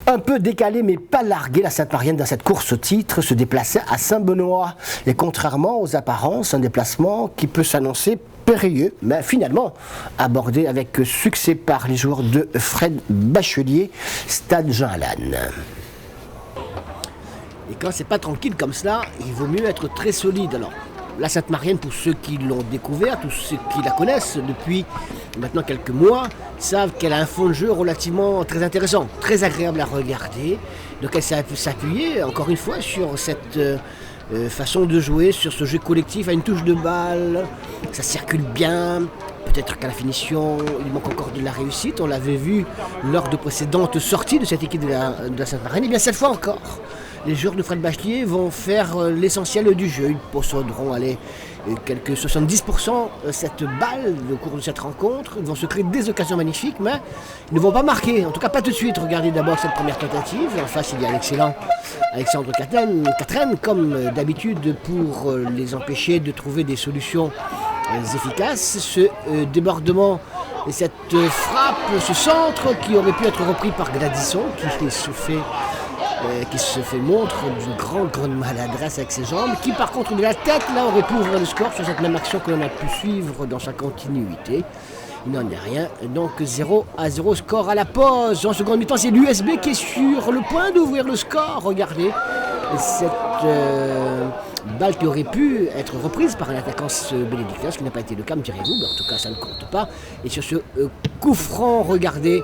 Un peu décalé mais pas largué, la Sainte-Marienne dans cette course au titre se déplaçait à Saint-Benoît. Et contrairement aux apparences, un déplacement qui peut s'annoncer périlleux, mais finalement abordé avec succès par les joueurs de Fred Bachelier, Stade Jean-Alain. Et quand c'est pas tranquille comme cela, il vaut mieux être très solide. Alors, la Sainte-Marienne, pour ceux qui l'ont découverte, ou ceux qui la connaissent depuis maintenant quelques mois, savent qu'elle a un fond de jeu relativement très intéressant, très agréable à regarder. Donc elle peut s'appuyer, encore une fois, sur cette façon de jouer, sur ce jeu collectif à une touche de balle. Ça circule bien. Peut-être qu'à la finition, il manque encore de la réussite. On l'avait vu lors de précédentes sorties de cette équipe de la Sainte-Marienne. Et bien cette fois encore, les joueurs de Fred Bachelier vont faire l'essentiel du jeu. Ils posséderont quelques 70% cette balle au cours de cette rencontre. Ils vont se créer des occasions magnifiques, mais ils ne vont pas marquer. En tout cas, pas tout de suite. Regardez d'abord cette première tentative. En face, il y a l'excellent Alexandre Catherine, comme d'habitude, pour les empêcher de trouver des solutions efficaces. Ce débordement et cette frappe, ce centre qui aurait pu être repris par Gladysson, qui se fait montre d'une grande maladresse avec ses jambes, qui par contre de la tête là aurait pu ouvrir le score sur cette même action que l'on a pu suivre dans sa continuité. Il n'en est rien, donc 0-0 score à la pause. En seconde mi-temps, c'est l'USB qui est sur le point d'ouvrir le score. Regardez cette balle qui aurait pu être reprise par un attaquant bénédictin, ce qui n'a pas été le cas, me direz-vous, mais en tout cas ça ne compte pas. Et sur ce coup franc, regardez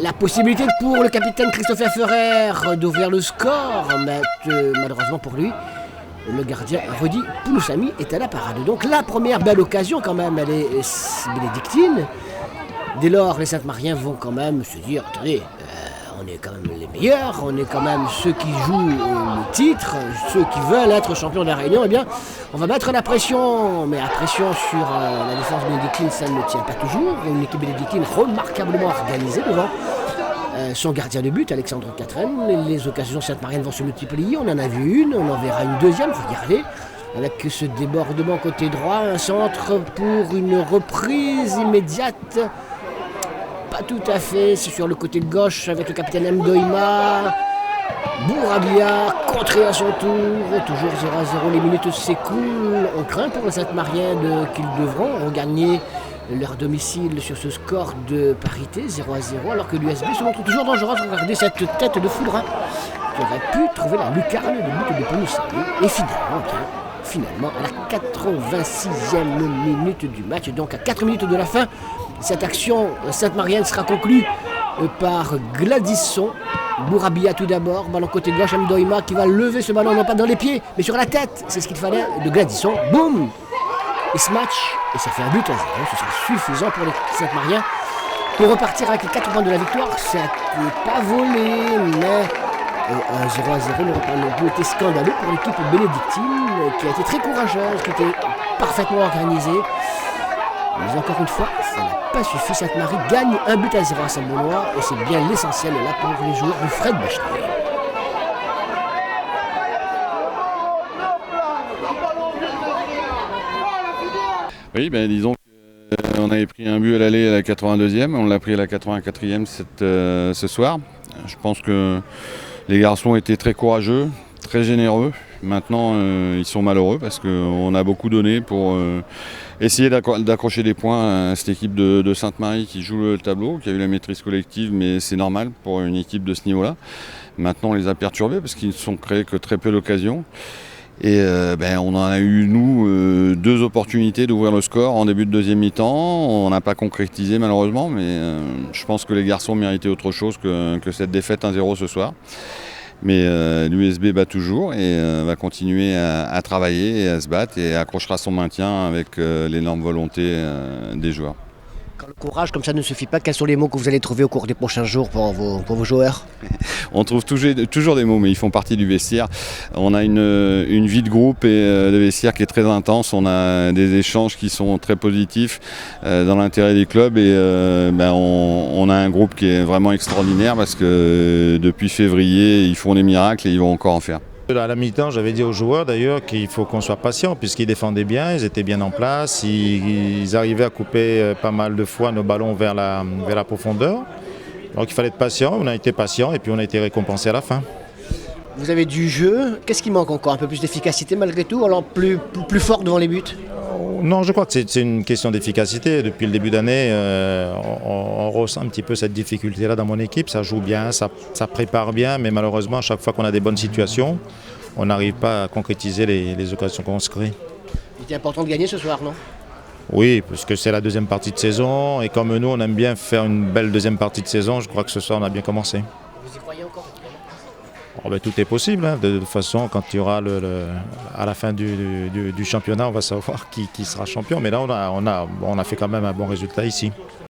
la possibilité pour le capitaine Christopher Ferrer d'ouvrir le score, mais malheureusement pour lui, le gardien Rudy Pouloussami est à la parade. Donc la première belle occasion quand même, elle est bénédictine. Dès lors, les Sainte-Mariens vont quand même se dire, attendez, on est quand même les meilleurs, on est quand même ceux qui jouent le titre, ceux qui veulent être champions de la Réunion, eh bien, on va mettre la pression, mais la pression sur la défense bénédictine, ça ne tient pas toujours. Une équipe bénédictine remarquablement organisée devant son gardien de but, Alexandre Catherine. Les occasions Sainte-Marienne vont se multiplier, on en a vu une, on en verra une deuxième, regardez, avec ce débordement côté droit, un centre pour une reprise immédiate. Pas tout à fait, c'est sur le côté gauche avec le capitaine Mdoima. Bourabia, contré à son tour, toujours 0-0, les minutes s'écoulent. On craint pour les Sainte-Marienne qu'ils devront regagner leur domicile sur ce score de parité, 0-0, alors que l'USB se montre toujours dangereuse. Regardez cette tête de foudre qui aurait pu trouver la lucarne de but de Pouloussami. Et finalement, à la 86e minute du match, donc à 4 minutes de la fin, cette action Sainte-Marienne sera conclue par Gladysson. Bourabia tout d'abord, ballon côté gauche, Mdoima qui va lever ce ballon non pas dans les pieds, mais sur la tête. C'est ce qu'il fallait de Gladysson. Boum! Et ce match, et ça fait un but à 0, ce sera suffisant pour les Sainte-Mariens pour repartir avec les 4 points de la victoire. Ça n'est pas volé, mais un 0-0 n'aurait pas été scandaleux pour l'équipe bénédictine qui a été très courageuse, qui était parfaitement organisée. Mais encore une fois, ça n'a pas suffi. Sainte-Marie gagne 1-0 à Saint-Benoît et c'est bien l'essentiel là pour les joueurs du Fred Bachelier. Oui, disons qu'on avait pris un but à l'aller à la 82e, on l'a pris à la 84e ce soir. Je pense que les garçons étaient très courageux, très généreux. Maintenant, ils sont malheureux parce qu'on a beaucoup donné pour essayer d'accrocher des points à cette équipe de Sainte-Marie qui joue le tableau, qui a eu la maîtrise collective, mais c'est normal pour une équipe de ce niveau-là. Maintenant, on les a perturbés parce qu'ils ne sont créés que très peu d'occasions. Et on en a eu, nous, 2 opportunités d'ouvrir le score en début de deuxième mi-temps. On n'a pas concrétisé malheureusement, mais je pense que les garçons méritaient autre chose que cette défaite 1-0 ce soir. Mais l'USB bat toujours et va continuer à travailler et à se battre et accrochera son maintien avec l'énorme volonté des joueurs. Quand le courage comme ça ne suffit pas, quels sont les mots que vous allez trouver au cours des prochains jours pour vos joueurs? On trouve toujours des mots, mais ils font partie du vestiaire. On a une vie de groupe et de vestiaire qui est très intense. On a des échanges qui sont très positifs dans l'intérêt des clubs et on a un groupe qui est vraiment extraordinaire parce que depuis février, ils font des miracles et ils vont encore en faire. À la mi-temps, j'avais dit aux joueurs d'ailleurs qu'il faut qu'on soit patient puisqu'ils défendaient bien, ils étaient bien en place, ils arrivaient à couper pas mal de fois nos ballons vers la profondeur. Donc il fallait être patient, on a été patient et puis on a été récompensé à la fin. Vous avez du jeu, qu'est-ce qui manque encore? Un peu plus d'efficacité malgré tout, alors plus fort devant les buts? Non, je crois que c'est une question d'efficacité. Depuis le début d'année, on ressent un petit peu cette difficulté-là dans mon équipe. Ça joue bien, ça prépare bien, mais malheureusement, à chaque fois qu'on a des bonnes situations, on n'arrive pas à concrétiser les occasions qu'on se crée. Il était important de gagner ce soir, non? Oui, parce que c'est la deuxième partie de saison, et comme nous, on aime bien faire une belle deuxième partie de saison, je crois que ce soir, on a bien commencé. Vous y croyez encore? Oh ben, tout est possible, hein. De toute façon, quand il y aura à la fin du championnat, on va savoir qui sera champion. Mais là, on a fait quand même un bon résultat ici.